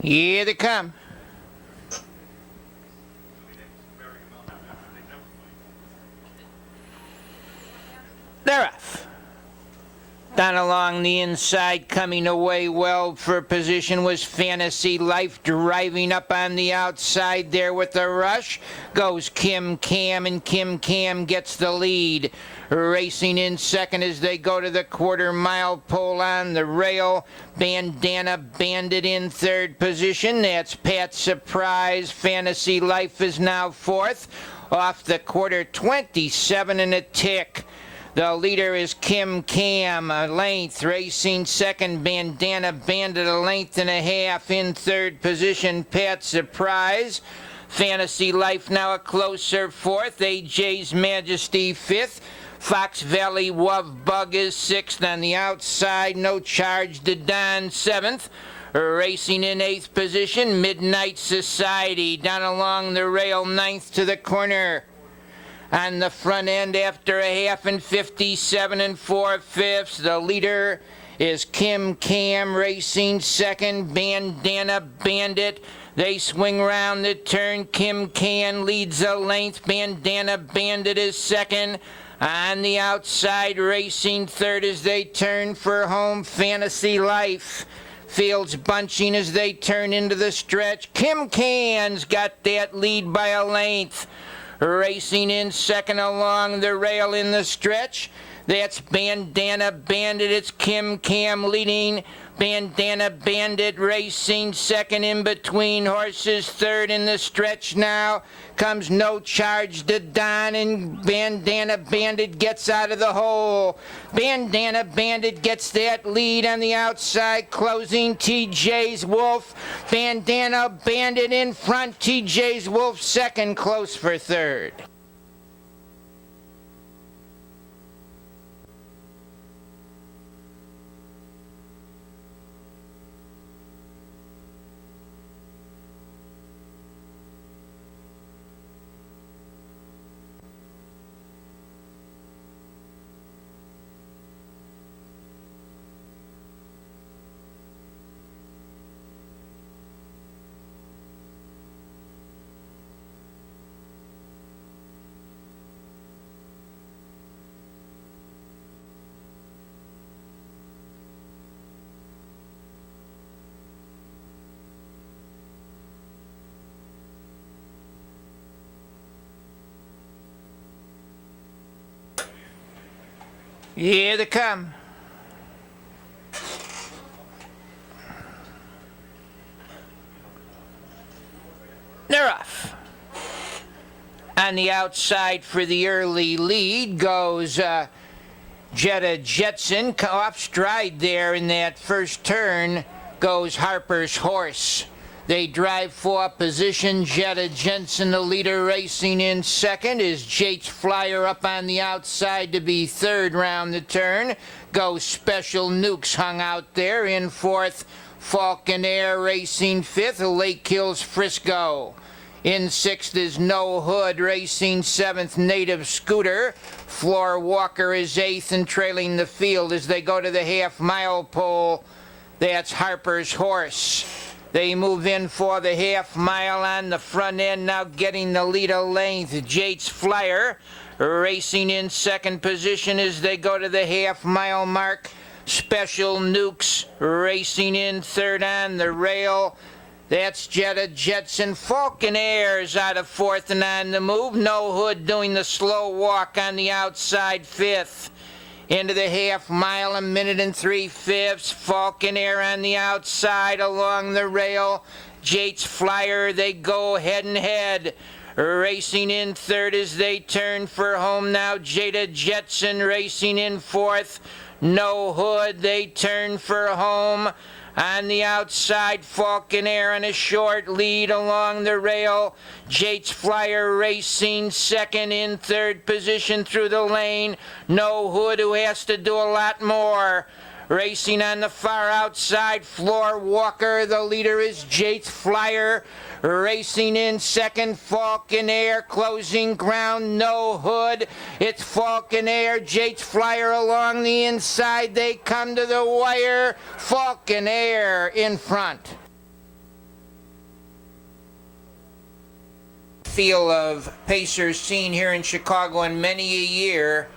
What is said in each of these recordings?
Here they come. They're off. Down along the inside, coming away well for position was Fantasy Life, driving up on the outside there with the rush. Goes Kim Cam, and Kim Cam gets the lead. Racing in second as they go to the quarter-mile pole on the rail. Bandana Bandit in third position. That's Pat Surprise. Fantasy Life is now fourth. Off the quarter, 27 and a tick. The leader is Kim Cam, a length. Racing second, Bandana Bandit, a length and a half. In third position, Pat Surprise. Fantasy Life now a closer fourth. AJ's Majesty fifth. Fox Valley Wov Bug is sixth on the outside. No Charge to Don seventh. Racing in eighth position, Midnight Society. Down along the rail, ninth to the corner. On the front end after a half and 57 and 4/5, the leader is Kim Cam. Racing second, Bandana Bandit. They swing round the turn. Kim Cam leads a length. Bandana Bandit is second. On the outside, racing third as they turn for home, Fantasy Life. Fields bunching as they turn into the stretch. Kim Cam's got that lead by a length. Racing in second along the rail in the stretch. That's Bandana Bandit. It's Kim Cam leading. Bandana Bandit racing second in between horses. Third in the stretch now comes No Charge to Don, and Bandana Bandit gets out of the hole. Bandana Bandit gets that lead on the outside, closing TJ's Wolf. Bandana Bandit in front, TJ's Wolf second, close for third. Here they come. They're off. On the outside for the early lead goes Jetta Jetson. Off stride there in that first turn goes Harper's Horse. They drive for position. Jetta Jensen, the leader, racing in second. Is Jake's Flyer up on the outside to be third round the turn. Goes Special Nukes hung out there in fourth. Falcon Air racing fifth. Lake Hills Frisco. In sixth is No Hood racing seventh. Native Scooter. Floor Walker is eighth and trailing the field as they go to the half-mile pole. That's Harper's Horse. They move in for the half mile on the front end, now getting the lead a length. Jake's Flyer racing in second position as they go to the half mile mark. Special Nukes racing in third on the rail. That's Jetta Jetson. Falcon Air's out of fourth and on the move. No Hood doing the slow walk on the outside fifth. Into the half mile, a minute and 3/5. Falcon Air on the outside along the rail. Jake's Flyer, they go head and head. Racing in third as they turn for home now. Jetta Jetson racing in fourth. No Hood, they turn for home. On the outside, Falcon Air on a short lead along the rail. Jake's Flyer racing second in third position through the lane. No Hood, who has to do a lot more. Racing on the far outside, Floor Walker. The leader is Jake's Flyer. Racing in second, Falcon Air. Closing ground, No Hood. It's Falcon Air, Jake's Flyer along the inside. They come to the wire. Falcon Air in front. feel of pacers seen here in Chicago in many a year.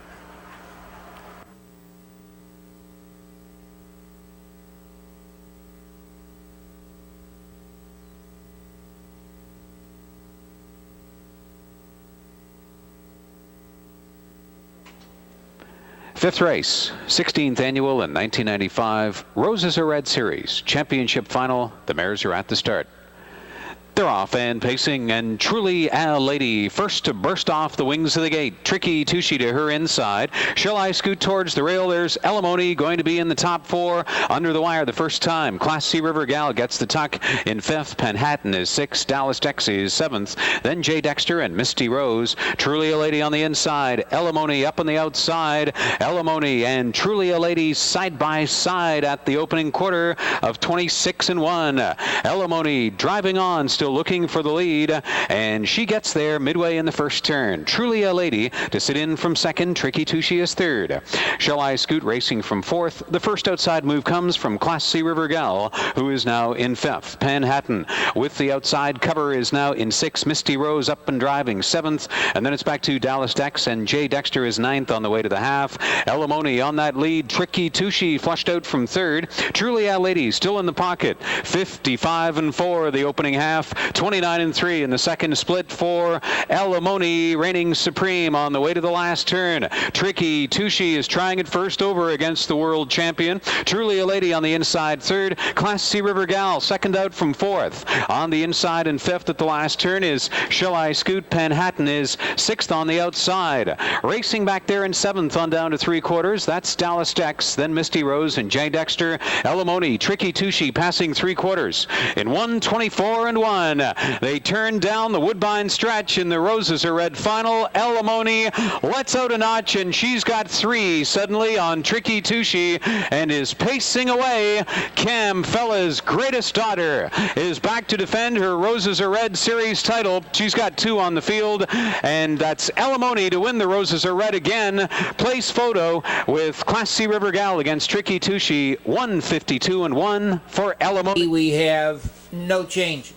Fifth race, 16th annual in 1995, Roses Are Red Series, championship final. The mares are at the start. They're off and pacing, and truly a lady. First to burst off the wings of the gate. Tricky Tushy to her inside. Shall I scoot towards the rail? There's Elamoni going to be in the top four. Under the wire the first time. Class C River Gal gets the tuck in fifth. Penhattan is sixth. Dallas Dexy is seventh. Then Jay Dexter and Misty Rose. Truly a Lady on the inside. Elamoni up on the outside. Elamoni and Truly a Lady side by side at the opening quarter of 26 and 1. Elamoni driving on, still looking for the lead, and she gets there midway in the first turn. Truly a Lady to sit in from second. Tricky Tushy is third. Shall I Scoot racing from fourth. The first outside move comes from Class C River Gal, who is now in fifth. Penhattan with the outside cover is now in sixth. Misty Rose up and driving seventh, and then it's back to Dallas Dex, and Jay Dexter is ninth on the way to the half. Elamoni on that lead. Tricky Tushy flushed out from third. Truly a Lady still in the pocket. 55 and 4 the opening half. 29 and 3 in the second split for Elamoni, reigning supreme on the way to the last turn. Tricky Tushy is trying it first over against the world champion. Truly a Lady on the inside third. Class C River Gal second out from fourth. On the inside and fifth at the last turn is Shall I Scoot. Penhattan is sixth on the outside. Racing back there in seventh on down to three quarters. That's Dallas Dex, then Misty Rose and Jay Dexter. Elamoni, Tricky Tushy passing three quarters in 1:24 and 1. They turn down the Woodbine stretch in the Roses Are Red final. Elamoni lets out a notch, and she's got three suddenly on Tricky Tushy and is pacing away. Cam Fella's greatest daughter is back to defend her Roses Are Red series title. She's got two on the field, and that's Elamoni to win the Roses Are Red again. Place photo with Class C River Gal against Tricky Tushy. 152 and 1 for Elamoni. We have no changes.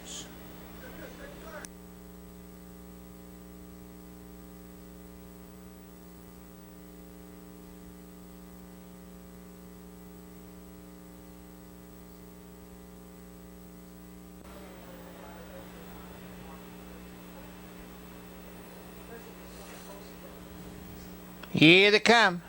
Here they come.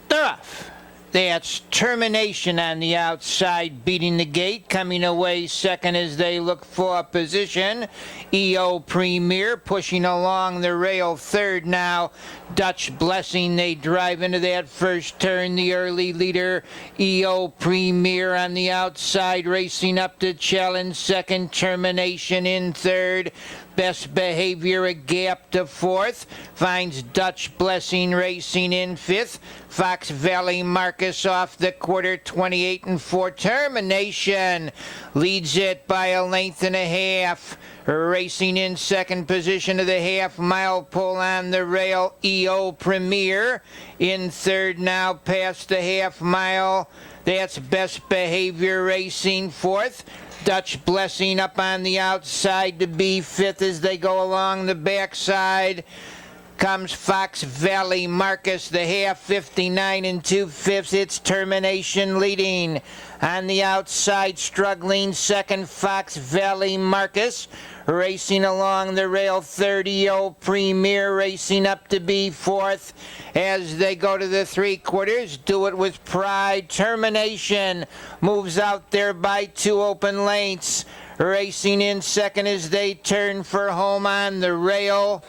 They're off. That's Termination on the outside, beating the gate, coming away second as they look for position. EO Premier pushing along the rail third now. Dutch Blessing, they drive into that first turn. The early leader, EO Premier on the outside, racing up to challenge second. Termination in third. Best Behavior a gap to fourth. Finds Dutch Blessing racing in fifth. Fox Valley Marcus off the quarter, 28 and 4. Termination leads it by a length and a half. Racing in second position of the half-mile pull on the rail, EO Premier. In third now past the half-mile. That's Best Behavior racing fourth. Dutch Blessing up on the outside to be fifth as they go along the backside. Comes Fox Valley Marcus, the half, 59 and 2/5. It's Termination leading. On the outside, struggling second, Fox Valley Marcus. Racing along the rail, 30 Premier racing up to be fourth as they go to the three quarters. Do it with pride. Termination moves out there by 2 open lengths. Racing in second as they turn for home on the rail.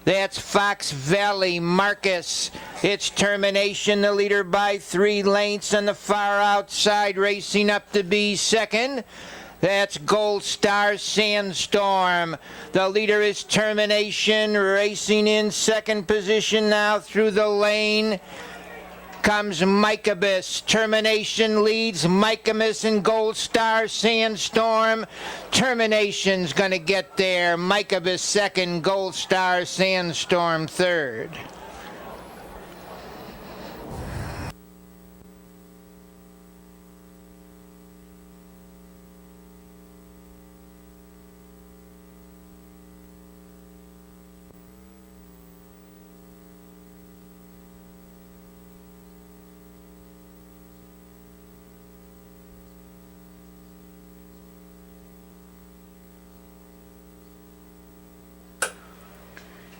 That's Fox Valley Marcus. It's Termination, the leader by 3 lengths on the far outside, racing up to be second. That's Gold Star Sandstorm. The leader is Termination, racing in second position now through the lane. Comes Micabus. Termination leads Micabus and Gold Star Sandstorm. Termination's going to get there. Micabus second, Gold Star Sandstorm third.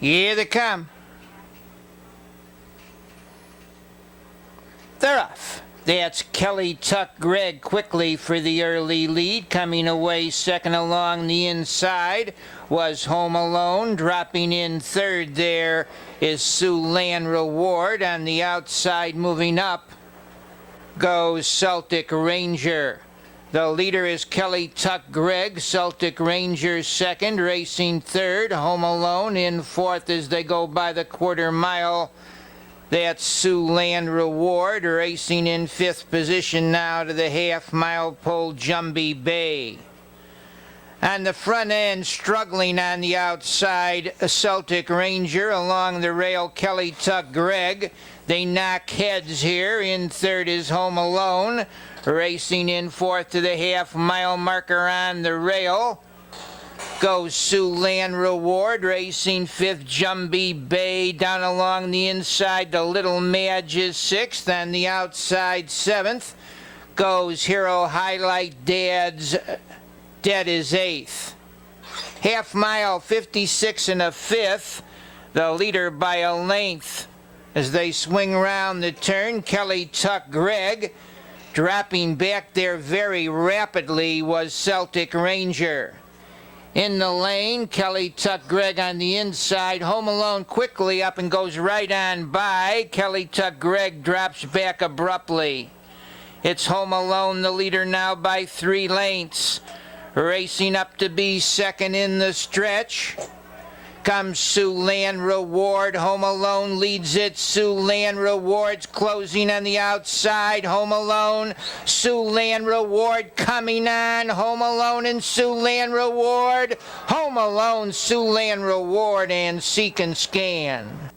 Here they come. They're off. That's Kelly Tuck Gregg quickly for the early lead. Coming away second along the inside was Home Alone. Dropping in third there is Sue Land Reward. On the outside moving up goes Celtic Ranger. The leader is Kelly Tuck Gregg. Celtic Ranger second. Racing third. Home Alone in fourth as they go by the quarter mile. That's Sue Land Reward racing in fifth position now to the half-mile pole Jumbie Bay. On the front end, struggling on the outside, a Celtic Ranger along the rail, Kelly Tuck Gregg. They knock heads here. In third is Home Alone, racing in fourth to the half-mile marker on the rail. Goes Sue Land Reward, racing fifth, Jumbie Bay. Down along the inside, the Little Madge is sixth. On the outside, seventh, goes Hero Highlight Dad's Dead is eighth. Half mile, 56 and a fifth. The leader by a length as they swing round the turn. Kelly Tuck Gregg. Dropping back there very rapidly was Celtic Ranger. In the lane, Kelly Tuck Gregg on the inside. Home Alone quickly up and goes right on by. Kelly Tuck Gregg drops back abruptly. It's Home Alone, the leader now by 3 lengths. Racing up to be second in the stretch comes Sue Land Reward. Home Alone leads it. Sue Land Reward's closing on the outside. Home Alone, Sue Land Reward coming on. Home Alone and Sue Land Reward. Home Alone, Sue Land Reward, and Seek and Scan.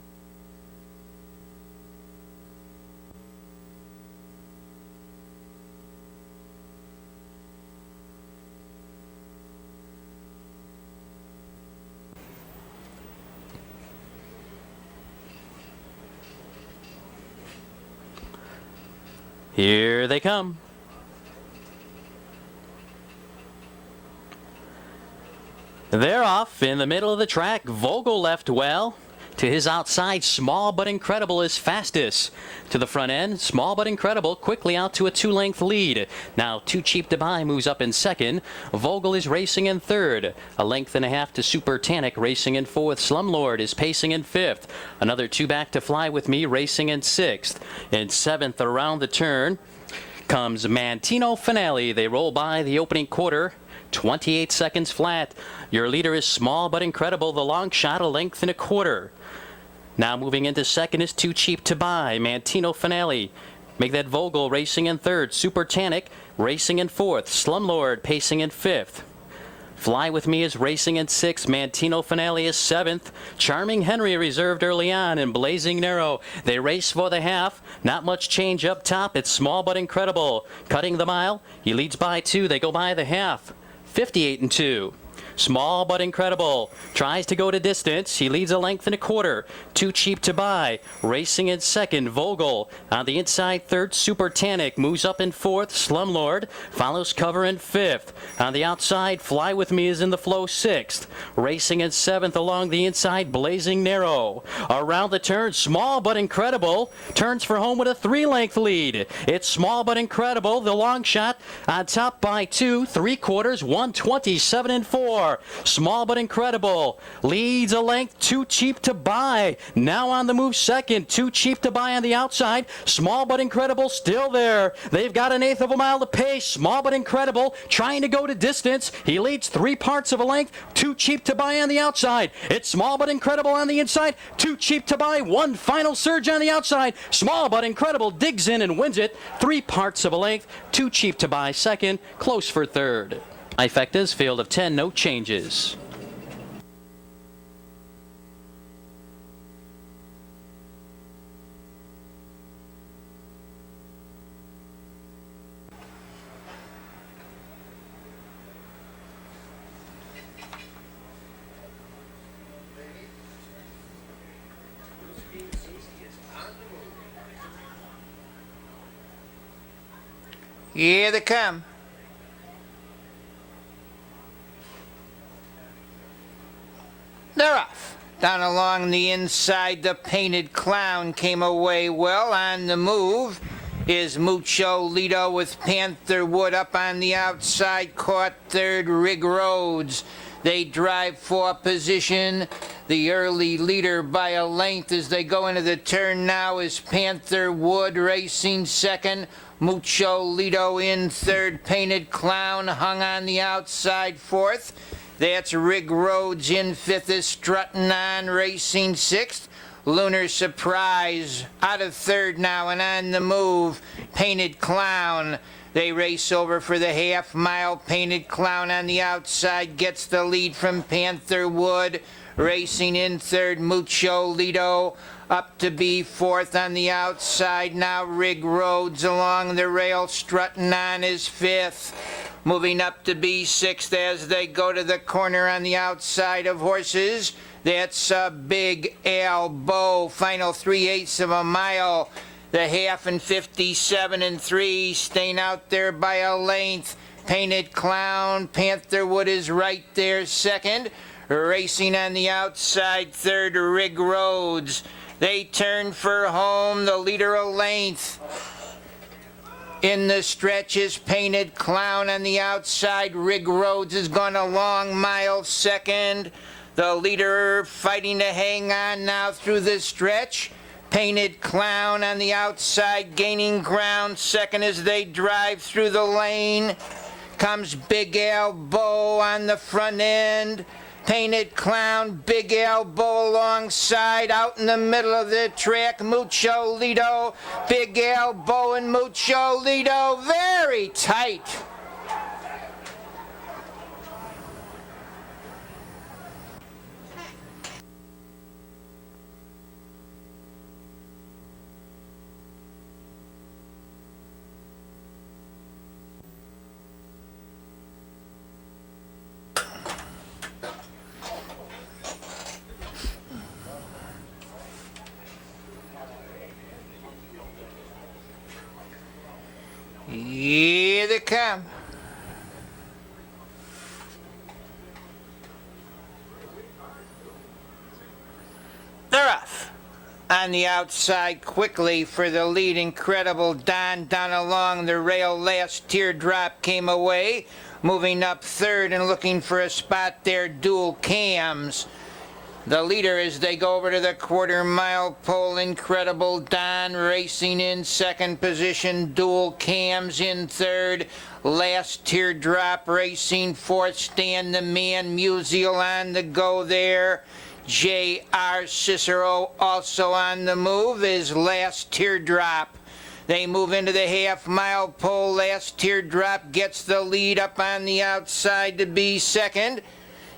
Here they come. They're off in the middle of the track. Vogel left well. To his outside, Small But Incredible is fastest. To the front end, Small But Incredible quickly out to a 2-length lead. Now Too Cheap to Buy moves up in second. Vogel is racing in third. A length and a half to Super Tannic racing in fourth. Slumlord is pacing in fifth. Another 2 back to Fly With Me racing in sixth. In seventh around the turn comes Mantino Finale. They roll by the opening quarter. 28 seconds flat. Your leader is Small But Incredible. The long shot, a length and a quarter. Now moving into second is Too Cheap to Buy. Mantino Finale. Make that Vogel racing in third. Super Tannic racing in fourth. Slumlord pacing in fifth. Fly With Me is racing in sixth. Mantino Finale is seventh. Charming Henry reserved early on, and Blazing Narrow. They race for the half. Not much change up top. It's Small But Incredible. Cutting the mile. He leads by 2. They go by the half. 58 and 2. Small But Incredible tries to go to distance. He leads a length and a quarter. Too Cheap to Buy racing in second. Vogel on the inside third. Super Tannic moves up in fourth. Slumlord follows cover in fifth. On the outside, Fly With Me is in the flow sixth. Racing in seventh along the inside, Blazing Narrow. Around the turn, Small But Incredible turns for home with a 3-length lead. It's Small But Incredible, the long shot on top by 2, 3/4, 127 and 4. Small But Incredible leads a length. Too Cheap to Buy now on the move second. Too Cheap to Buy on the outside. Small But Incredible still there. They've got an eighth of a mile to pace. Small But Incredible trying to go to distance. He leads 3/4 of a length. Too Cheap to Buy on the outside. It's Small But Incredible on the inside. Too Cheap to Buy. One final surge on the outside. Small But Incredible digs in and wins it. 3/4 of a length. Too Cheap to Buy second. Close for third. Trifecta's field of 10, no changes. Here they come. They're off. Down along the inside, the Painted Clown came away well. On the move is Mucho Lido with Panther Wood up on the outside. Caught third, Rig Rhodes. They drive for position. The early leader by a length as they go into the turn now is Panther Wood racing second. Mucho Lido in third. Painted Clown hung on the outside fourth. That's Rig Rhodes in fifth is Strutting On racing sixth. Lunar Surprise out of third now and on the move. Painted Clown. They race over for the half mile. Painted Clown on the outside gets the lead from Panther Wood. Racing in third, Mucho Lido. Up to be fourth on the outside now. Rig Rhodes along the rail. Strutting On is fifth. Moving up to be sixth as they go to the corner on the outside of horses. That's Big Elbow. Final 3/8 of a mile. The half and 57 and 3 staying out there by a length. Painted Clown. Panther Wood is right there second. Racing on the outside third, Rig Rhodes. They turn for home. The leader a length. In the stretch is Painted Clown on the outside. Rig Rhodes has gone a long mile second. The leader fighting to hang on now through the stretch. Painted Clown on the outside gaining ground second as they drive through the lane. Comes Big Elbow on the front end. Painted Clown, Big Elbow alongside, out in the middle of the track, Mucho Lido, Big Elbow and Mucho Lido, very tight. Here they come. They're off. On the outside quickly for the lead, Incredible Don down along the rail. Last Teardrop came away. Moving up third and looking for a spot there, Dual Cams. The leader as they go over to the quarter-mile pole, Incredible Don racing in second position, Dual Cams in third, Last Teardrop racing fourth, Stan the Man Musial on the go there. J.R. Cicero also on the move is Last Teardrop. They move into the half-mile pole. Last Teardrop gets the lead up on the outside to be second.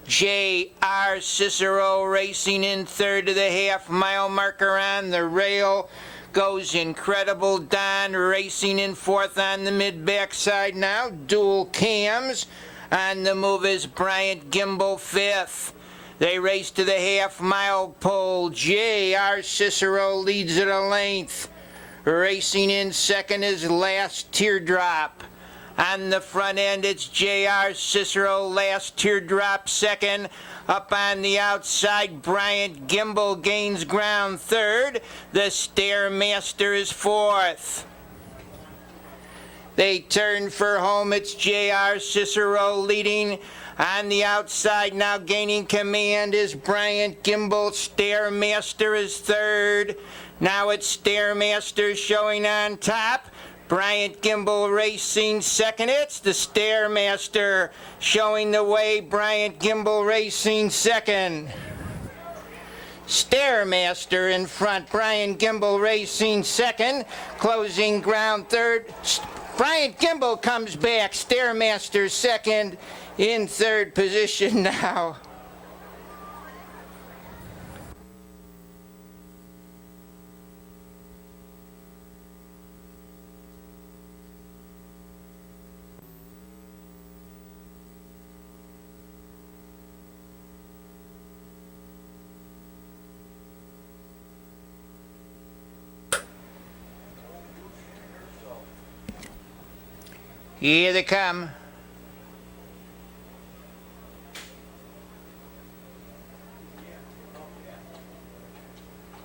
J.R. Cicero racing in third to the half-mile marker on the rail. Goes Incredible Don racing in fourth on the mid-backside now. Dual Cams. On the move is Bryant Gimbel fifth. They race to the half-mile pole. J.R. Cicero leads at a length. Racing in second is Last Teardrop. On the front end, it's J.R. Cicero, Last Teardrop second. Up on the outside, Bryant Gimbel gains ground third. The Stairmaster is fourth. They turn for home. It's J.R. Cicero leading. On the outside now gaining command is Bryant Gimbel. Stairmaster is third. Now it's Stairmaster showing on top. Bryant Gimbel racing second. It's the Stairmaster showing the way. Bryant Gimbel racing second. Stairmaster in front. Bryant Gimbel racing second. Closing ground third. Bryant Gimbel comes back. Stairmaster second in third position now. Here they come.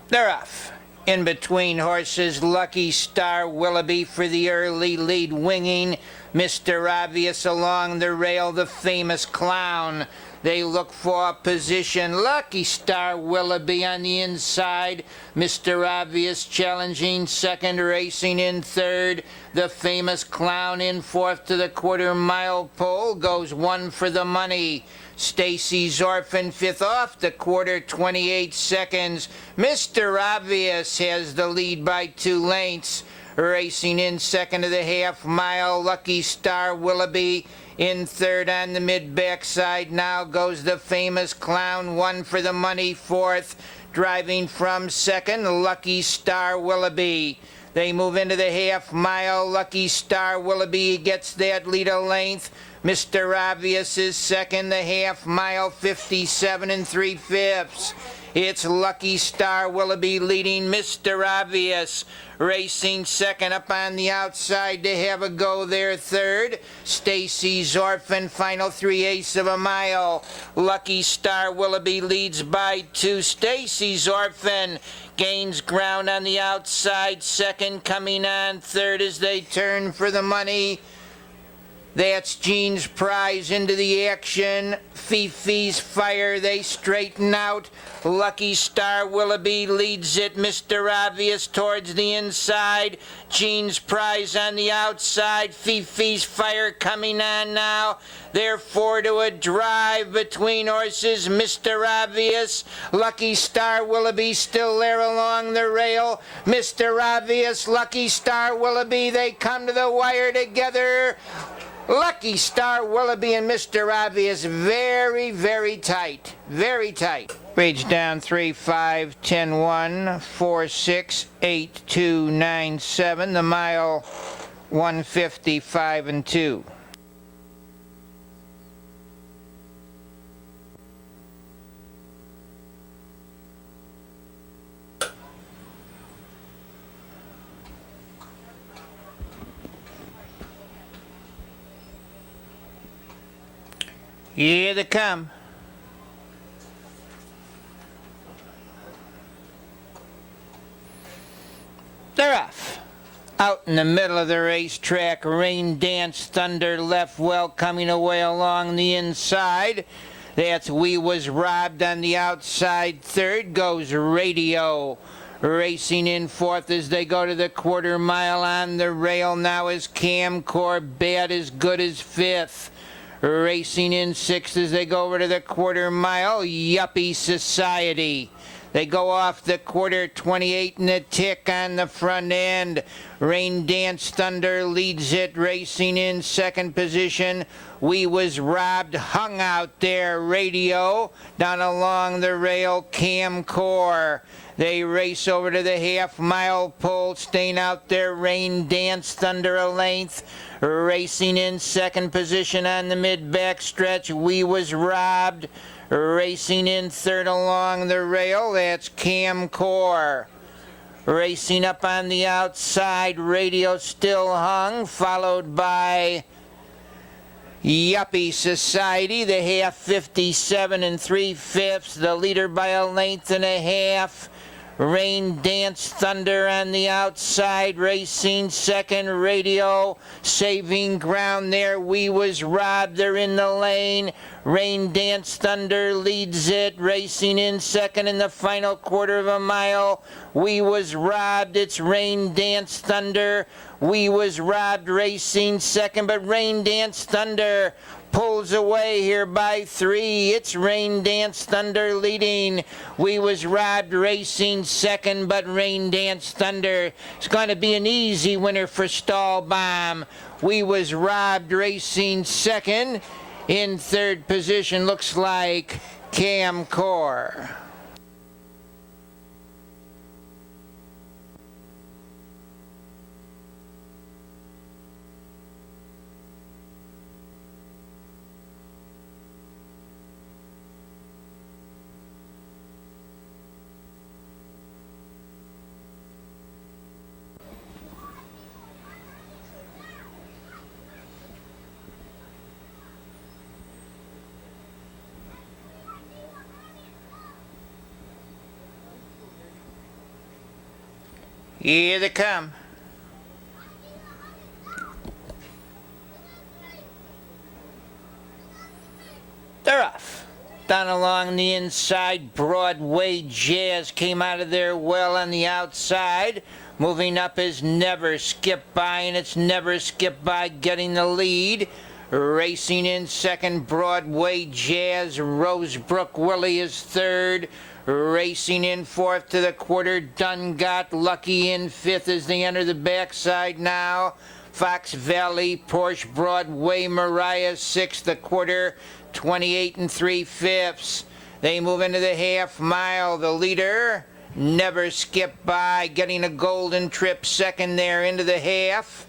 They're off. In between horses, Lucky Star Willoughby for the early lead, winging Mr. Obvious along the rail, the famous clown. They look for position. Lucky Star Willoughby on the inside. Mr. Obvious challenging second, racing in third. The famous clown in fourth to the quarter-mile pole. Goes one for the money. Stacy's Orphan fifth off the quarter, 28 seconds. Mr. Obvious has the lead by 2 lengths. Racing in second of the half-mile, Lucky Star Willoughby. In third on the mid-backside now goes the famous clown, one for the money, fourth. Driving from second, Lucky Star Willoughby. They move into the half-mile. Lucky Star Willoughby gets that lead a length. Mr. Obvious is second, the half-mile, 57 3/5. It's Lucky Star Willoughby leading Mr. Obvious. Racing second up on the outside to have a go there third. Stacy's Orphan, final 3/8 of a mile. Lucky Star Willoughby leads by 2. Stacy's Orphan gains ground on the outside, second coming on third as they turn for the money. That's Gene's Prize into the action. Fifi's Fire, they straighten out. Lucky Star Willoughby leads it. Mr. Obvious towards the inside. Gene's Prize on the outside. Fifi's Fire coming on now. They're 4 to a drive between horses. Mr. Obvious, Lucky Star Willoughby still there along the rail. Mr. Obvious, Lucky Star Willoughby, they come to the wire together. Lucky Star Willoughby and Mr. Obvious very, very tight. Very tight. Rage down 3-5, 10-1, 4-6, 8-2, 9-7. The mile 155 2. Here they come. They're off. Out in the middle of the racetrack, Rain Dance Thunder left well coming away along the inside. That's We Was Robbed on the outside. Third goes Radio. Racing in fourth as they go to the quarter-mile on the rail. Now is Camcor, Bad as Good as fifth. Racing in sixth as they go over to the quarter-mile. Yuppie Society. They go off the quarter, 28 and a tick on the front end. Rain Dance Thunder leads it, racing in second position. We Was Robbed, hung out there. Radio down along the rail. Camcor. They race over to the half-mile pole, staying out there. Rain Dance Thunder a length. Racing in second position on the mid-back stretch. We Was Robbed. Racing in third along the rail. That's Camcor. Racing up on the outside. Radio still hung, followed by Yuppie Society. The half 57 3/5. The leader by a length and a half. Rain Dance Thunder on the outside, racing second. Radio saving ground there. We Was Robbed, they're in the lane. Rain Dance Thunder leads it, racing in second in the final quarter of a mile. We Was Robbed, it's Rain Dance Thunder. We Was Robbed racing second, but Rain Dance Thunder pulls away here by 3. It's Rain Dance Thunder leading. We Was Robbed racing second, but Rain Dance Thunder is going to be an easy winner for Stall Bomb. We Was Robbed racing second. In third position looks like Camcor. Here they come. They're off. Down along the inside, Broadway Jazz came out of there well on the outside. Moving up is Never Skip By, and it's Never Skip By getting the lead. Racing in second, Broadway Jazz. Rosebrook Willie is third. Racing in fourth to the quarter, Dungot Lucky in fifth as they enter the backside now. Fox Valley, Porsche, Broadway, Mariah sixth, the quarter, 28 3/5. They move into the half mile. The leader, Never Skip By, getting a golden trip second there into the half,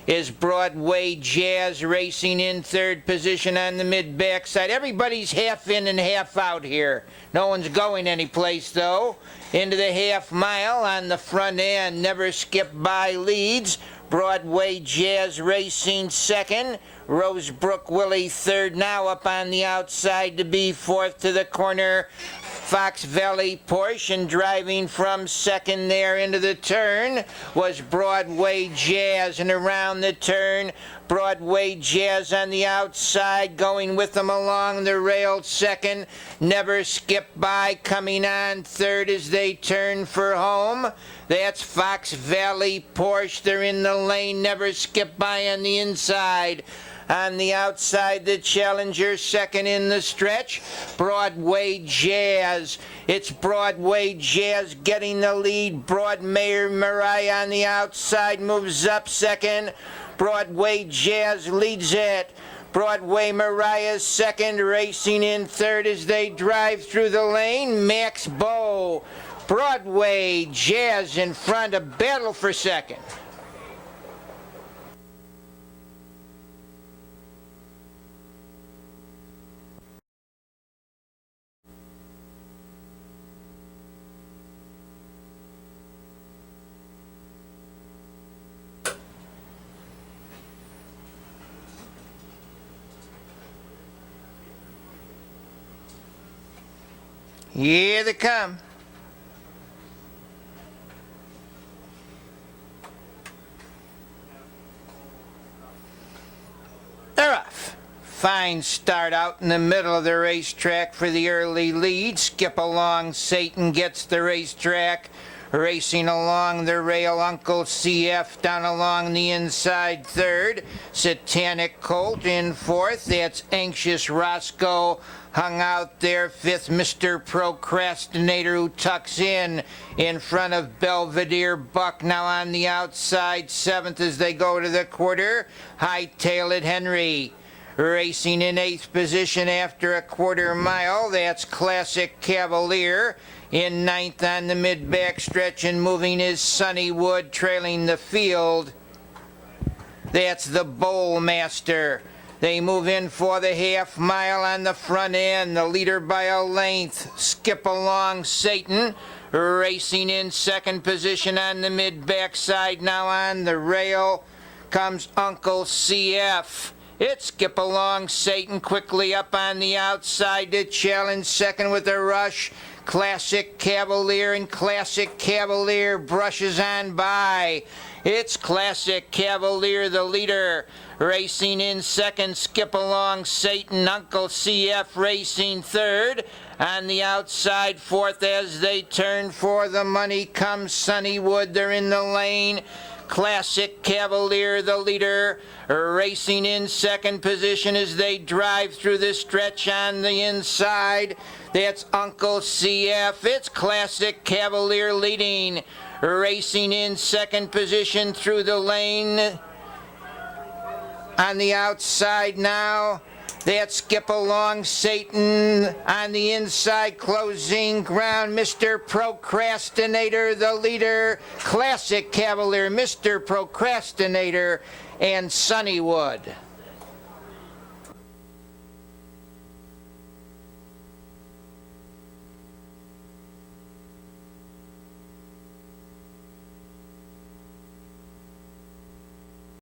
is Broadway Jazz. Racing in third position on the mid backside. Everybody's half in and half out here. No one's going anyplace though. Into the half mile on the front end, Never Skip By leads. Broadway Jazz racing second. Rosebrook Willie third, now up on the outside to be fourth to the corner. Fox Valley Porsche, and driving from second there into the turn was Broadway Jazz, and around the turn, Broadway Jazz on the outside, going with them along the rail second. Never Skip By coming on third as they turn for home. That's Fox Valley Porsche. They're in the lane. Never Skip By on the inside. On the outside, the challenger second in the stretch, Broadway Jazz. It's Broadway Jazz getting the lead. Broadway Mariah on the outside moves up second. Broadway Jazz leads it. Broadway Mariah second, racing in third as they drive through the lane. Max Bow. Broadway Jazz in front, a battle for second. Here they come. They're off. Fine start out in the middle of the racetrack for the early lead. Skip Along Satan gets the racetrack. Racing along the rail, Uncle CF down along the inside third. Satanic Colt in fourth. That's Anxious Roscoe hung out there fifth. Mr. Procrastinator, who tucks in front of Belvedere Buck, now on the outside seventh as they go to the quarter. High-tailed Henry. Racing in eighth position after a quarter mile. That's Classic Cavalier. In ninth on the mid-back stretch, and moving is Sunnywood, trailing the field. That's the Bowl Master. They move in for the half mile on the front end. The leader by a length, Skip Along Satan. Racing in second position on the mid-back side. Now on the rail comes Uncle CF. It's Skip Along Satan quickly up on the outside to challenge second with a rush. Classic Cavalier, and Classic Cavalier brushes on by. It's Classic Cavalier, the leader. Racing in second, Skip Along Satan. Uncle CF racing third. On the outside fourth as they turn for the money comes Sunnywood. They're in the lane. Classic Cavalier, the leader, racing in second position as they drive through the stretch on the inside. That's Uncle CF. It's Classic Cavalier leading, racing in second position through the lane. On the outside now, that's Skip Along Satan. On the inside, closing ground, Mr. Procrastinator, the leader. Classic Cavalier, Mr. Procrastinator, and Sunnywood.